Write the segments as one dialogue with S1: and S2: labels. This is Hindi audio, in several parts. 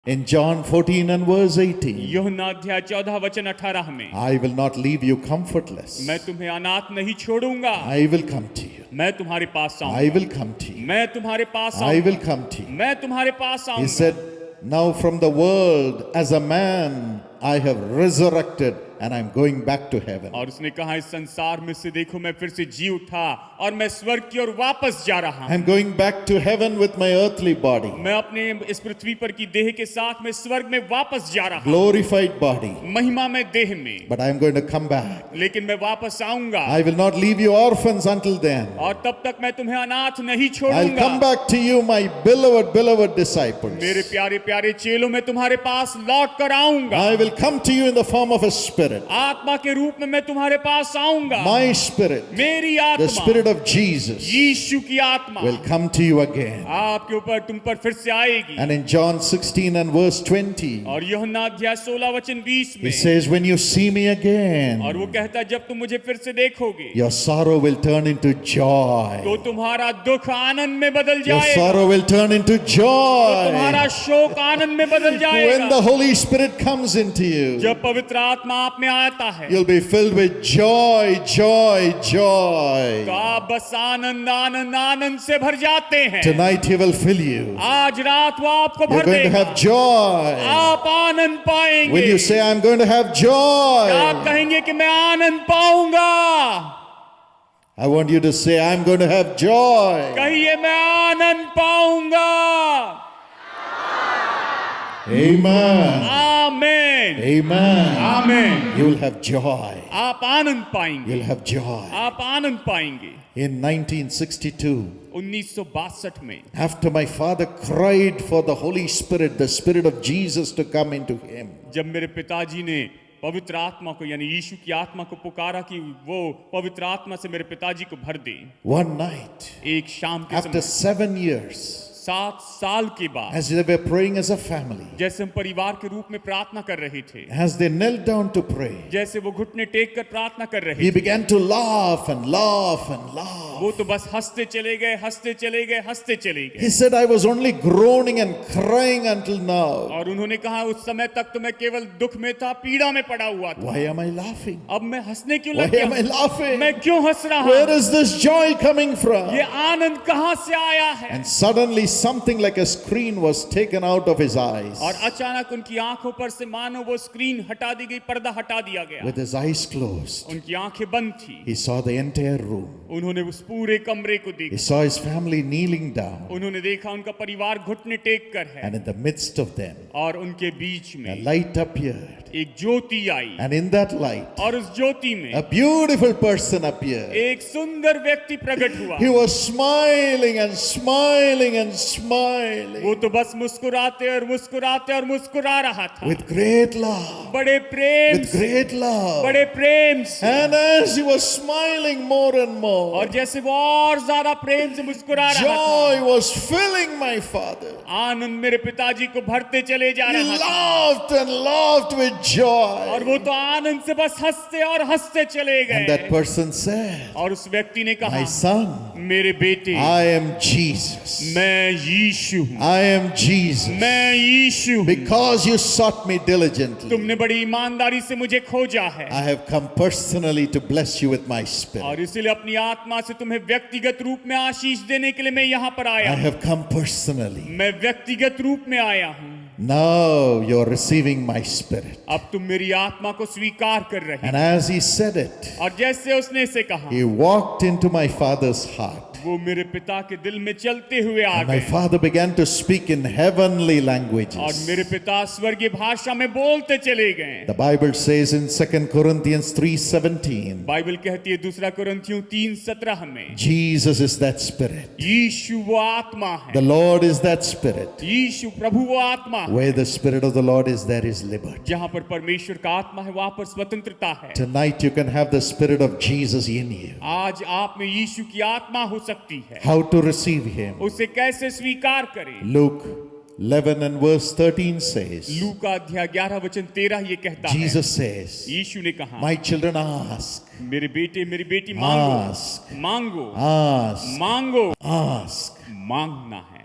S1: In John 14 and verse 18,
S2: यूहन्ना अध्याय 14 वचन 18 में,
S1: I will not leave you comfortless.
S2: मैं तुम्हें अनाथ नहीं छोड़ूंगा,
S1: I will come to you.
S2: मैं तुम्हारे पास
S1: I
S2: आऊंगा,
S1: will come to you.
S2: मैं तुम्हारे पास
S1: I
S2: आऊंगा,
S1: will come to you.
S2: मैं तुम्हारे पास
S1: He
S2: आऊंगा।
S1: said, now from the world as a man I have resurrected and I'm going back to heaven.
S2: और उसने कहा इस संसार में से देखो मैं फिर से जी उठा और मैं स्वर्ग की ओर वापस जा रहा हूं।
S1: I'm going back to heaven with my earthly body.
S2: मैं अपने इस पृथ्वी पर की देह के साथ में स्वर्ग में वापस जा रहा हूं,
S1: Glorified body.
S2: महिमा में देह में।
S1: But I'm going to come back.
S2: लेकिन मैं वापस आऊंगा
S1: I will not leave you orphans until then.
S2: और तब तक मैं तुम्हें अनाथ नहीं
S1: I'll
S2: छोड़ूंगा।
S1: come back to you, my beloved disciples.
S2: मेरे प्यारे प्यारे चेलों में तुम्हारे पास लौट कर आऊंगा।
S1: I will come to you in the form of a spirit.
S2: आत्मा के रूप में मैं तुम्हारे पास आऊंगा।
S1: My spirit,
S2: मेरी
S1: the
S2: आत्मा,
S1: spirit of Jesus,
S2: यीशु की आत्मा
S1: will come to you again.
S2: आपके ऊपर तुम पर फिर से आएगी।
S1: And in John 16 and verse 20,
S2: और यूहन्ना अध्याय 16 वचन 20
S1: he
S2: में,
S1: says, when you see me
S2: और
S1: again,
S2: वो कहता है जब तुम मुझे फिर से देखोगे
S1: your sorrow will turn into
S2: तो
S1: joy.
S2: तुम्हारा दुख आनंद में बदल
S1: Your
S2: जाएगा,
S1: sorrow will turn into
S2: तो
S1: joy.
S2: तुम्हारा शोक आनंद में बदल
S1: When
S2: जाएगा।
S1: the Holy Spirit comes into you,
S2: जब पवित्र आत्मा आप में आता है
S1: you'll be filled with joy, joy,
S2: तो
S1: joy.
S2: आप बस आनंद आनंद आनंद से भर जाते हैं।
S1: Tonight he will fill you.
S2: आज रात वो आपको
S1: You're
S2: भर
S1: going to
S2: देगा,
S1: have joy.
S2: आप आनंद पाएंगे।
S1: When you say, I'm going to have
S2: आप
S1: joy,
S2: कहेंगे कि मैं आनंद पाऊंगा।
S1: I want you to say, I'm going to have joy.
S2: कहिए मैं आनंद पाऊंगा।
S1: Amen.
S2: Amen,
S1: Amen.
S2: Amen.
S1: You will have joy.
S2: आप आनंद पाएंगे,
S1: You'll have joy.
S2: आप आनंद पाएंगे।
S1: In 1962,
S2: 1962 में
S1: after my father cried for the Holy Spirit, the Spirit of Jesus to come into him,
S2: जब मेरे पिताजी ने पवित्र आत्मा को यानी यीशु की आत्मा को पुकारा कि वो पवित्र आत्मा से मेरे पिताजी को भर दे,
S1: one night,
S2: एक शाम के
S1: after
S2: समय
S1: 7 years,
S2: 7 साल के बाद,
S1: as they were praying as a family,
S2: जैसे हम परिवार के रूप में प्रार्थना कर रहे थे,
S1: as they knelt down to pray,
S2: जैसे वो घुटने टेक कर प्रार्थना कर रहे
S1: he
S2: थे,
S1: began to laugh and laugh and laugh.
S2: वो तो बस हंसते चले गए, हंसते चले गए, हंसते चले
S1: He
S2: गए।
S1: said, I was only groaning and crying until now.
S2: और उन्होंने कहा उस समय तक तो मैं केवल दुख में था, पीड़ा में पड़ा हुआ था।
S1: Why am I laughing?
S2: अब मैं हंसने क्यों
S1: Why
S2: लग
S1: am I
S2: गया?
S1: laughing?
S2: मैं क्यों हंस रहा
S1: Where
S2: हूं?
S1: is this joy coming from?
S2: ये आनंद कहां से आया है?
S1: And suddenly something like a screen was taken out of his eyes.
S2: और अचानक उनकी आंखों पर से मानो वो स्क्रीन हटा दी गई, पर्दा हटा दिया गया।
S1: With his eyes closed,
S2: उनकी आंखें बंद थी।
S1: he saw the entire room.
S2: उन्होंने उस पूरे कमरे को
S1: He
S2: देखा।
S1: saw his family kneeling down.
S2: उन्होंने देखा उनका परिवार घुटने टेक कर है
S1: And in the midst of them,
S2: और उनके बीच
S1: a
S2: में
S1: light appeared.
S2: एक ज्योति आई
S1: And in that light,
S2: और उस ज्योति में
S1: a beautiful person appeared.
S2: एक सुंदर व्यक्ति प्रकट हुआ।
S1: He was smiling and smiling and smiling
S2: वो तो बस मुस्कुराते और मुस्कुराते और मुस्कुरा रहा था,
S1: with great love.
S2: बड़े प्रेम
S1: With
S2: से,
S1: great love.
S2: बड़े प्रेम से।
S1: And as he was smiling more and more,
S2: और जैसे वो और ज्यादा प्रेम से मुस्कुरा रहा था,
S1: joy was filling my father.
S2: आनंद मेरे पिताजी को भरते चले जा
S1: He
S2: रहा था।
S1: laughed and laughed with
S2: और
S1: joy.
S2: वो तो आनंद से बस हंसते और हंसते चले
S1: And that
S2: गए।
S1: person said,
S2: और उस व्यक्ति ने कहा,
S1: my son,
S2: मेरे बेटे,
S1: I am Jesus.
S2: मैं यीशु हूँ,
S1: I am Jesus.
S2: मैं यीशु हूँ।
S1: Because you sought me diligently,
S2: तुमने बड़ी ईमानदारी से मुझे खोजा है
S1: I have come personally to bless you with my spirit.
S2: और इसीलिए अपनी आत्मा से तुम्हें व्यक्तिगत रूप में आशीष देने के लिए मैं यहाँ पर आया
S1: I
S2: हूँ।
S1: have come personally.
S2: मैं व्यक्तिगत रूप में आया हूँ।
S1: Now you're receiving my spirit.
S2: अब तुम मेरी आत्मा को स्वीकार कर रहे
S1: And
S2: हो।
S1: as he said it,
S2: और जैसे उसने इसे कहा,
S1: he walked into my father's heart.
S2: वो मेरे पिता के दिल में चलते हुए आ
S1: And my
S2: गए
S1: father began to speak in heavenly
S2: और
S1: languages.
S2: मेरे पिता स्वर्गीय भाषा में बोलते चले गए।
S1: The Bible says in 2 Corinthians 3:17,
S2: Bible कहती है 2 कुरिन्थियों 3:17 में,
S1: Jesus is that spirit.
S2: यीशु वो आत्मा है,
S1: The Lord is that spirit.
S2: यीशु प्रभु वो आत्मा है।
S1: Where the spirit of the Lord is, there is liberty.
S2: जहाँ पर परमेश्वर का आत्मा है वहाँ पर स्वतंत्रता है।
S1: Tonight you can have the spirit of Jesus in you.
S2: आज आप में यीशु की आत्मा हो सकती है।
S1: How to receive him?
S2: उसे कैसे स्वीकार करें?
S1: Luke 11 and verse 13 says,
S2: लूका अध्याय 11 वचन 13 ये कहता है,
S1: Jesus says,
S2: यीशु ने कहा,
S1: my children ask,
S2: मेरे बेटे मेरी बेटी मांगो,
S1: ask,
S2: मांगो,
S1: ask,
S2: मांगो,
S1: ask.
S2: मांगना है।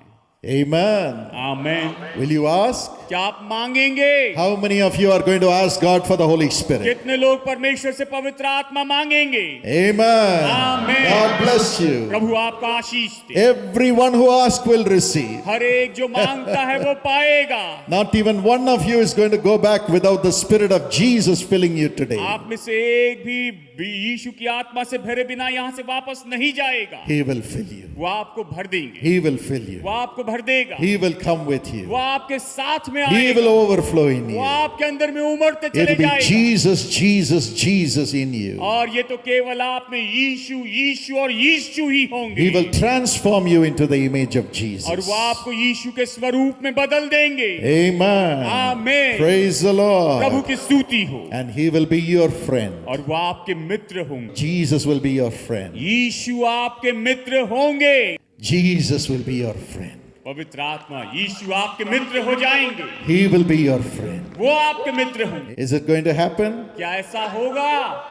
S1: Amen.
S2: Amen.
S1: Will you ask?
S2: क्या आप मांगेंगे?
S1: How many of you are going to ask God for the Holy Spirit?
S2: कितने लोग परमेश्वर से पवित्र आत्मा मांगेंगे?
S1: Amen.
S2: Amen.
S1: God bless you.
S2: प्रभु आपको आशीष दे।
S1: Everyone who asks will receive.
S2: हर एक जो मांगता है वो पाएगा।
S1: Not even one of you is going to go back without the Spirit of Jesus filling you today.
S2: आप में से एक भी यीशु की आत्मा से भरे बिना यहाँ से वापस नहीं जाएगा।
S1: He will fill you.
S2: वो आपको भर देंगे।
S1: He will fill you.
S2: वो आपको भर देगा।
S1: He will come with
S2: वो
S1: you.
S2: आपके साथ में
S1: He will
S2: आएगा।
S1: overflow in
S2: वो
S1: you.
S2: आपके अंदर में उमड़ते
S1: It
S2: चले
S1: will be
S2: जाएगा।
S1: Jesus, Jesus, Jesus in you.
S2: और ये तो केवल आप में यीशु यीशु और यीशु ही होंगे।
S1: He will transform you into the image of
S2: और
S1: Jesus.
S2: वो आपको यीशु के स्वरूप में बदल देंगे।
S1: Amen.
S2: आमीन।
S1: Praise the
S2: Prabhu
S1: Lord.
S2: की स्तुति हो।
S1: And He will be your friend.
S2: और वो आपके मित्र होंगे।
S1: Jesus will be your friend.
S2: यीशु आपके मित्र होंगे।
S1: Jesus will be your friend.
S2: पवित्र आत्मा यीशु आपके मित्र हो जाएंगे।
S1: He will be your friend.
S2: वो आपके मित्र होंगे।
S1: Is it going to happen?
S2: क्या ऐसा होगा?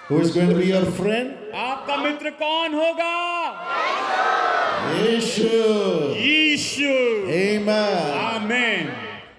S1: Who is going to be your friend?
S2: आपका मित्र कौन होगा?
S1: Yeshua.
S2: यीशु।
S1: Amen.
S2: आमीन।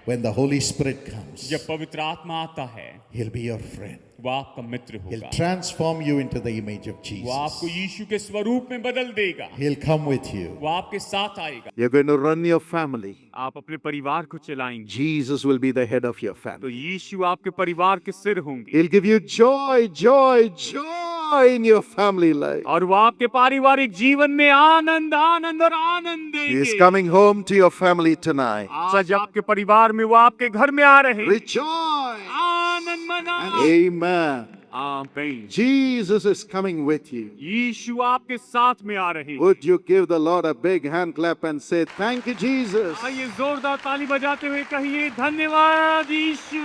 S1: When the Holy Spirit comes,
S2: जब पवित्र आत्मा आता है,
S1: He'll be your friend.
S2: वो आपका मित्र
S1: He'll
S2: होगा।
S1: transform you into the image of
S2: वो आपको
S1: Jesus.
S2: यीशु के स्वरूप में बदल देगा।
S1: He'll come with you.
S2: वो आपके साथ आएगा।
S3: You're going to run your family.
S2: आप अपने परिवार को चलाएंगे।
S3: Jesus will be the head of your
S2: तो
S3: family.
S2: यीशु आपके परिवार के सिर होंगे।
S3: He'll give you joy, joy, joy in your family life.
S2: और वो आपके पारिवारिक जीवन में आनंद आनंद और आनंद
S3: He
S2: देंगे।
S3: is coming home to your family tonight.
S2: आज आपके परिवार में वो आपके घर में आ रहे हैं।
S3: Rejoice!
S2: आनंद मनाओ।
S3: Amen.
S2: आमीन।
S3: Jesus is coming with you.
S2: यीशु आपके साथ में आ रहे हैं।
S3: Would you give the Lord a big hand clap and say, Thank you, Jesus?
S2: आइए जोरदार ताली बजाते हुए कहिए धन्यवाद यीशु।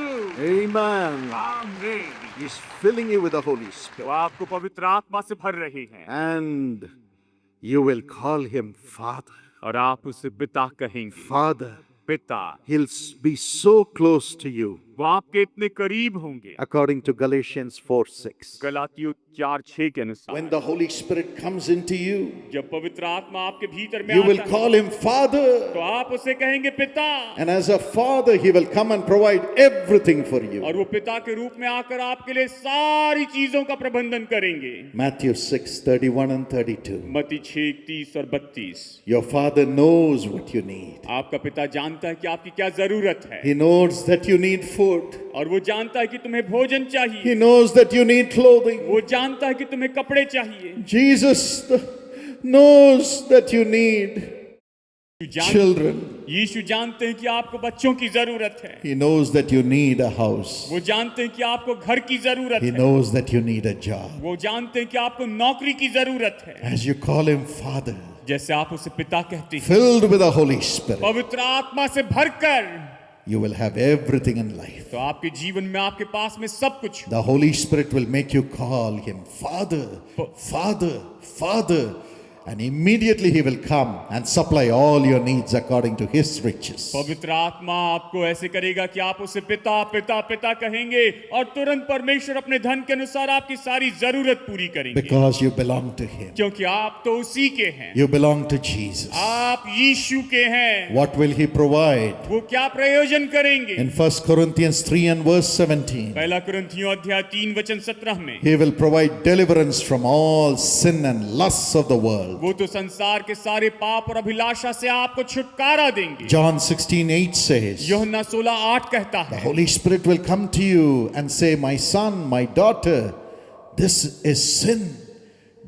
S3: Amen.
S2: आमीन।
S3: He's filling you with the Holy
S2: तो
S3: Spirit.
S2: आपको पवित्र आत्मा से भर रहे हैं
S3: And you will call him Father.
S2: और आप उसे पिता कहेंगे।
S3: Father.
S2: पिता।
S3: He'll be so close to you.
S2: वो आपके इतने करीब होंगे।
S3: According to Galatians 4:6.
S2: गलातियों 4:6 के अनुसार।
S1: When the Holy Spirit comes into you,
S2: जब पवित्र आत्मा आपके भीतर में
S1: you will
S2: आता है,
S1: call Him Father.
S2: तो आप उसे कहेंगे पिता।
S1: And as a father, He will come and provide everything for you.
S2: और वो पिता के रूप में आकर आपके लिए सारी चीजों का प्रबंधन करेंगे।
S1: Matthew 6:31 and 32.
S2: मत्ती 6:30 और 32।
S1: Your Father knows what you need.
S2: आपका पिता जानता है कि आपकी क्या जरूरत है।
S1: He knows that you need food.
S2: और वो जानता है कि तुम्हें भोजन चाहिए।
S1: He knows that you need clothing.
S2: वो जानता है कि तुम्हें कपड़े चाहिए।
S1: Jesus knows that you need children.
S2: यीशु जानते हैं कि आपको बच्चों की जरूरत है।
S1: He knows that you need a house.
S2: वो जानते हैं कि आपको घर की जरूरत
S1: He
S2: है।
S1: knows that you need a job.
S2: वो जानते हैं कि आपको नौकरी की जरूरत है।
S1: As you call Him Father,
S2: जैसे आप उसे पिता कहते हैं,
S1: filled with the Holy Spirit,
S2: पवित्र आत्मा से भरकर,
S1: you will have everything in life.
S2: तो आपके जीवन में आपके पास में सब कुछ।
S1: The Holy Spirit will make you call Him Father, Father, Father. And immediately He will come and supply all your needs according to His riches.
S2: पवित्र आत्मा आपको ऐसे करेगा कि आप उसे पिता पिता पिता कहेंगे और तुरंत परमेश्वर अपने धन के अनुसार आपकी सारी जरूरत पूरी करेंगे।
S1: Because you belong to Him.
S2: क्योंकि आप तो उसी के हैं।
S1: You belong to Jesus.
S2: आप यीशु के हैं।
S1: What will He provide?
S2: वो क्या प्रयोजन करेंगे?
S1: In 1 Corinthians 3 and verse 17,
S2: पहला कुरिन्थियों अध्याय 3 वचन 17 में
S1: He will provide deliverance from all sin and lusts of the world.
S2: वो तो संसार के सारे पाप और अभिलाषा से आपको छुटकारा देंगे।
S1: John 16:8 says,
S2: यूहन्ना 16:8 कहता
S1: the
S2: है,
S1: Holy Spirit will come to you and say, my son, my daughter, this is sin.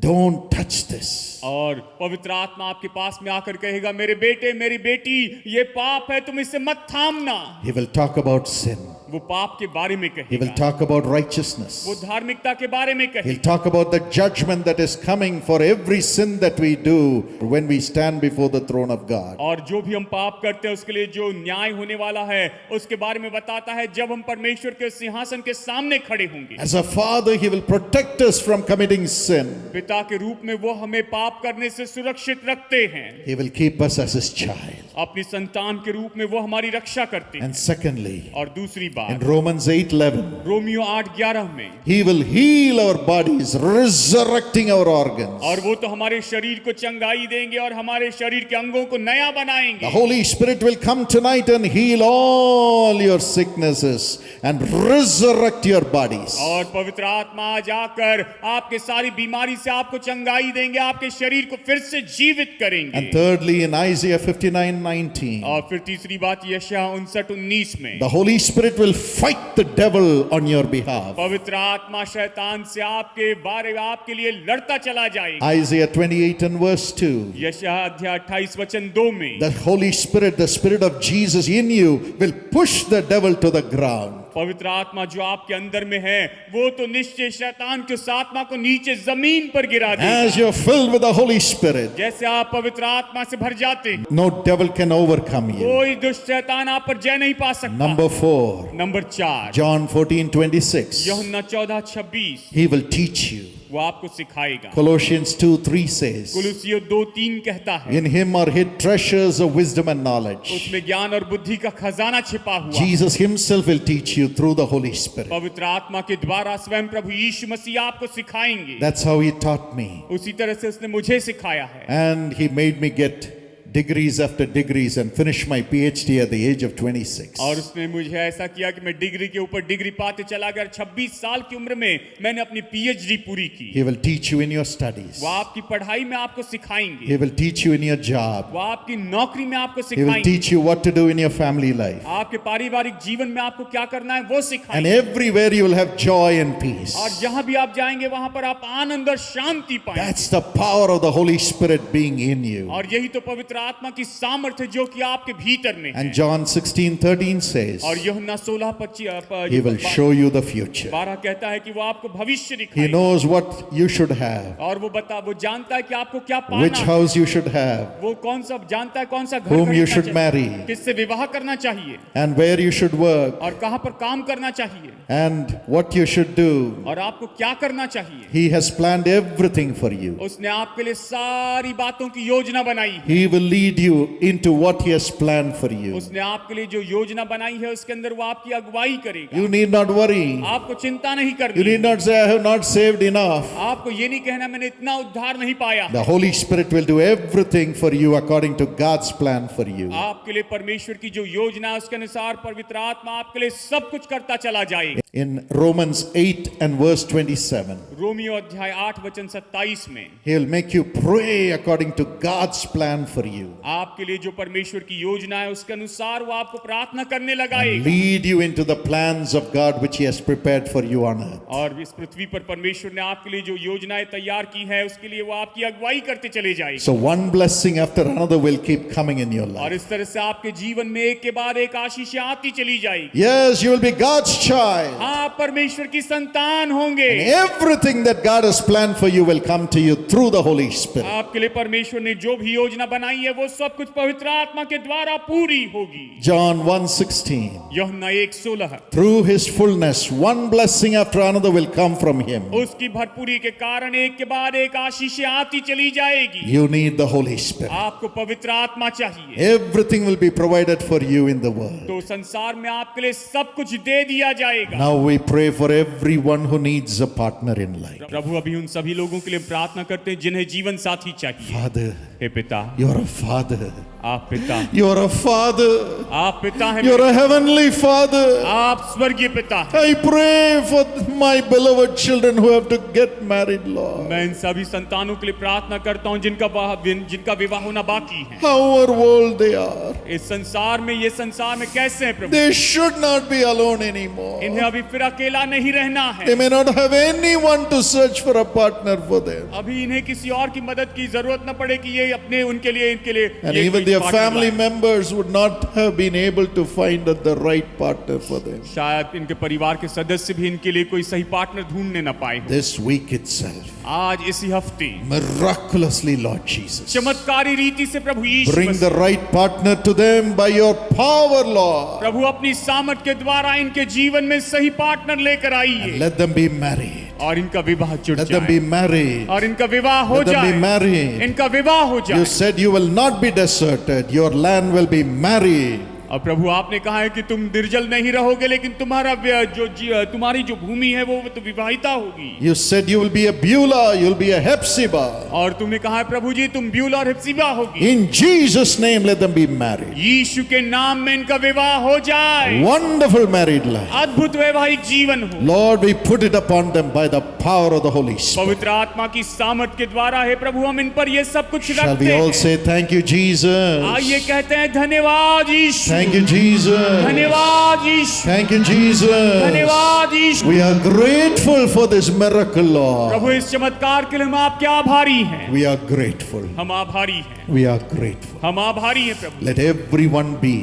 S1: Don't touch this.
S2: और पवित्र आत्मा आपके पास में आकर कहेगा, मेरे बेटे मेरी बेटी, ये पाप है, तुम इसे मत थामना।
S1: He will talk about sin.
S2: वो पाप के बारे में
S1: He will
S2: कहेगा।
S1: talk about righteousness.
S2: वो धार्मिकता के बारे में
S1: He'll
S2: कहेगा।
S1: talk about the judgment that is coming for every sin that we do when we stand before the throne of God.
S2: और जो भी हम पाप करते हैं उसके लिए जो न्याय होने वाला है उसके बारे में बताता है, जब हम परमेश्वर के सिंहासन के सामने खड़े होंगे।
S1: As a father, He will protect us from committing sin.
S2: पिता के रूप में वो हमें पाप करने से सुरक्षित रखते हैं।
S1: He will keep us as His child.
S2: अपनी संतान के रूप में वो हमारी रक्षा करते हैं।
S1: And secondly,
S2: और दूसरी
S1: in
S2: बात,
S1: Romans 8:11,
S2: रोमियो 8:11 में,
S1: He will heal our bodies, resurrecting our organs.
S2: और वो तो हमारे शरीर को चंगाई देंगे और हमारे शरीर के अंगों को नया
S1: The
S2: बनाएंगे।
S1: Holy Spirit will come tonight and heal all your sicknesses and resurrect your bodies.
S2: और पवित्र आत्मा आज आकर आपके सारी बीमारी से आपको चंगाई देंगे, आपके शरीर को फिर से जीवित करेंगे।
S1: And thirdly, in Isaiah 59:19,
S2: और फिर तीसरी बात यशायाह 59:19 में,
S1: the Holy Spirit will fight the devil on your behalf.
S2: पवित्र आत्मा शैतान से आपके लिए लड़ता चला जाएगा।
S1: Isaiah 28 and verse 2.
S2: यशायाह अध्याय 28 वचन 2 में,
S1: The Holy Spirit, the Spirit of Jesus in you, will push the devil to the ground.
S2: पवित्र आत्मा जो आपके अंदर में है वो तो निश्चय शैतान के उस आत्मा को नीचे जमीन पर गिरा देगा।
S1: As you're filled with the Holy Spirit,
S2: जैसे आप पवित्र आत्मा से भर जाते हैं,
S1: no devil can overcome you.
S2: कोई दुष्ट शैतान आप पर जय नहीं पा सकता।
S1: Number 4,
S2: number 4,
S1: John 14:26.
S2: यूहन्ना 14:26,
S1: He will teach you.
S2: वो आपको सिखाएगा।
S1: Colossians 2:3 says,
S2: कुलुसियों 2:3 कहता है,
S1: in him are hid treasures of wisdom and knowledge.
S2: उसमें ज्ञान और बुद्धि का खजाना छिपा हुआ।
S1: Jesus himself will teach you through the Holy Spirit.
S2: पवित्र आत्मा के द्वारा स्वयं प्रभु यीशु मसीह आपको सिखाएंगे।
S1: That's how he taught me.
S2: उसी तरह से उसने मुझे सिखाया है।
S1: And he made me get degrees after degrees and finish my PhD at the age of 26.
S2: और उसने मुझे ऐसा किया कि मैं डिग्री के ऊपर डिग्री पाते चला गया। 26 साल की उम्र में मैंने अपनी PhD पूरी की।
S1: He will teach you in your studies.
S2: वो आपकी पढ़ाई में आपको सिखाएंगे,
S1: He will teach you in your job.
S2: वो आपकी नौकरी में आपको
S1: He will
S2: सिखाएंगे,
S1: teach you what to do in your family life.
S2: आपके पारिवारिक जीवन में आपको क्या करना है वो
S1: And
S2: सिखाएंगे।
S1: everywhere you will have joy and peace.
S2: और जहां भी आप जाएंगे वहां पर आप आनंद और शांति पाएंगे।
S1: That's the power of the Holy Spirit being in you.
S2: और यही तो पवित्र आत्मा की सामर्थ्य जो कि आपके भीतर में है।
S1: And John 16:13 says,
S2: और यूहन्ना 16:25
S1: He will show you the future.
S2: 12 कहता है कि वो आपको भविष्य
S1: He
S2: दिखाएगा।
S1: knows what you should have,
S2: और वो जानता है कि आपको क्या पाना
S1: which
S2: है।
S1: house you should have,
S2: वो कौन सा जानता है, कौन सा घर
S1: whom you
S2: खरीदना
S1: should
S2: चाहिए,
S1: marry,
S2: किससे विवाह करना चाहिए,
S1: and where you should work,
S2: और कहां पर काम करना चाहिए,
S1: and what you should do.
S2: और आपको क्या करना चाहिए।
S1: He has planned everything for you.
S2: उसने आपके लिए सारी बातों की योजना बनाई है।
S1: He will lead you into what He has planned for you.
S2: उसने आपके लिए जो योजना बनाई है उसके अंदर वो आपकी अगुवाई करेगा।
S1: You need not worry.
S2: आपको चिंता नहीं
S1: You
S2: करनी।
S1: need not say, I have not saved enough.
S2: आपको ये नहीं कहना मैंने इतना उद्धार नहीं पाया।
S1: The Holy Spirit will do everything for you according to God's plan for you.
S2: आपके लिए परमेश्वर की जो योजना है उसके अनुसार पवित्र आत्मा आपके लिए सब कुछ करता चला जाएगा।
S1: In Romans 8 and verse 27,
S2: Romeo अध्याय 8 वचन 27 में
S1: He'll make you pray according to God's plan for you.
S2: आपके लिए जो परमेश्वर की योजना है उसके अनुसार वो आपको प्रार्थना करने लगाएगा।
S1: Lead you into the plans of God which He has prepared for you on earth.
S2: और इस पृथ्वी पर परमेश्वर ने आपके लिए जो योजनाएं तैयार की है उसके लिए वो आपकी अगुवाई करते चले जाएगी।
S1: So one blessing after another will keep coming in your
S2: और
S1: life.
S2: इस तरह से आपके जीवन में एक के बाद एक आशीषें आती चली जाएगी।
S1: Yes, you will be God's child.
S2: आप परमेश्वर की संतान होंगे।
S1: Everything that God has planned for you will come to you through the Holy Spirit.
S2: आपके लिए परमेश्वर ने जो भी योजना बनाई है वो सब कुछ पवित्र आत्मा के द्वारा पूरी होगी।
S1: John 1:16.
S2: यूहन्ना 1:16
S1: Through His fullness, one blessing after another will come from Him.
S2: उसकी भरपूरी के कारण एक के बाद एक आशीषें आती चली जाएगी।
S1: You need the Holy Spirit.
S2: आपको पवित्र आत्मा चाहिए।
S1: Everything will be provided for you in the world.
S2: तो संसार में आपके लिए सब कुछ दे दिया जाएगा।
S1: Now we pray for everyone who needs a partner in life.
S2: प्रभु अभी उन सभी लोगों के लिए प्रार्थना करते हैं जिन्हें जीवन साथी चाहिए।
S1: Father,
S2: हे पिता,
S1: you're a father.
S2: आप पिता,
S1: You're a father.
S2: आप पिता हैं।
S1: You're a heavenly father.
S2: आप स्वर्गीय पिता हैं।
S1: I pray for my beloved children who have to get married, Lord.
S2: मैं इन सभी संतानों के लिए प्रार्थना करता हूँ जिनका विवाह होना बाकी है।
S1: However old they are,
S2: इस संसार में, ये संसार में कैसे हैं प्रभु?
S1: they should not be alone anymore.
S2: इन्हें अभी फिर अकेला नहीं रहना है।
S1: They may not have anyone to search for a partner for them.
S2: अभी इन्हें किसी और की मदद की जरूरत न पड़े कि ये अपने इनके लिए
S1: And
S2: ये
S1: even
S2: कोई
S1: their
S2: partner
S1: family
S2: लाए।
S1: members would not have been able to find the right partner for them.
S2: शायद इनके परिवार के सदस्य भी इनके लिए कोई सही पार्टनर ढूंढने न पाए हों।
S1: This week itself,
S2: आज इसी हफ्ते
S1: miraculously, Lord Jesus,
S2: चमत्कारी रीति से प्रभु यीशु
S1: bring
S2: Masih,
S1: the right partner to them by your power, Lord.
S2: प्रभु अपनी सामर्थ के द्वारा इनके जीवन में सही पार्टनर लेकर आइए।
S1: Let them be married.
S2: और इनका विवाह जुड़
S1: Let them be
S2: जाए
S1: married.
S2: और इनका विवाह हो
S1: Let them be
S2: जाए
S1: married.
S2: इनका विवाह हो
S1: You
S2: जाए।
S1: said you will not be deserted. Your land will be married.
S2: और प्रभु आपने कहा है कि तुम निर्जल नहीं रहोगे, लेकिन तुम्हारी जो भूमि है वो तो विवाहिता होगी।
S1: You said you will be a Beulah, you'll be a Hephzibah.
S2: और तुमने कहा है प्रभु जी तुम ब्यूला और हेप्सिबा होगी।
S1: In Jesus' name, let them be married.
S2: यीशु के नाम में इनका विवाह हो जाए।
S1: Wonderful married life.
S2: अद्भुत वैवाहिक जीवन हो।
S1: Lord, we put it upon them by the power of the Holy Spirit.
S2: पवित्र आत्मा की सामर्थ के द्वारा है प्रभु हम इन पर ये सब कुछ
S1: Shall
S2: रखते
S1: we all
S2: हैं।
S1: say thank you, Jesus?
S2: आइए कहते हैं धन्यवाद यीशु,
S1: Thank you, Jesus.
S2: धन्यवाद यीशु,
S1: Thank you, Jesus.
S2: धन्यवाद यीशु।
S1: We are grateful for this miracle,
S2: Prabhu
S1: Lord.
S2: इस चमत्कार के लिए हम आपके आभारी हैं।
S1: We are grateful.
S2: हम आभारी हैं,
S1: We are grateful.
S2: हम आभारी हैं प्रभु।
S1: Let everyone be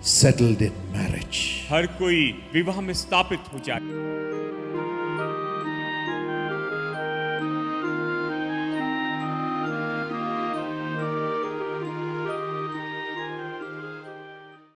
S1: settled in marriage.
S2: हर कोई विवाह में स्थापित हो जाए।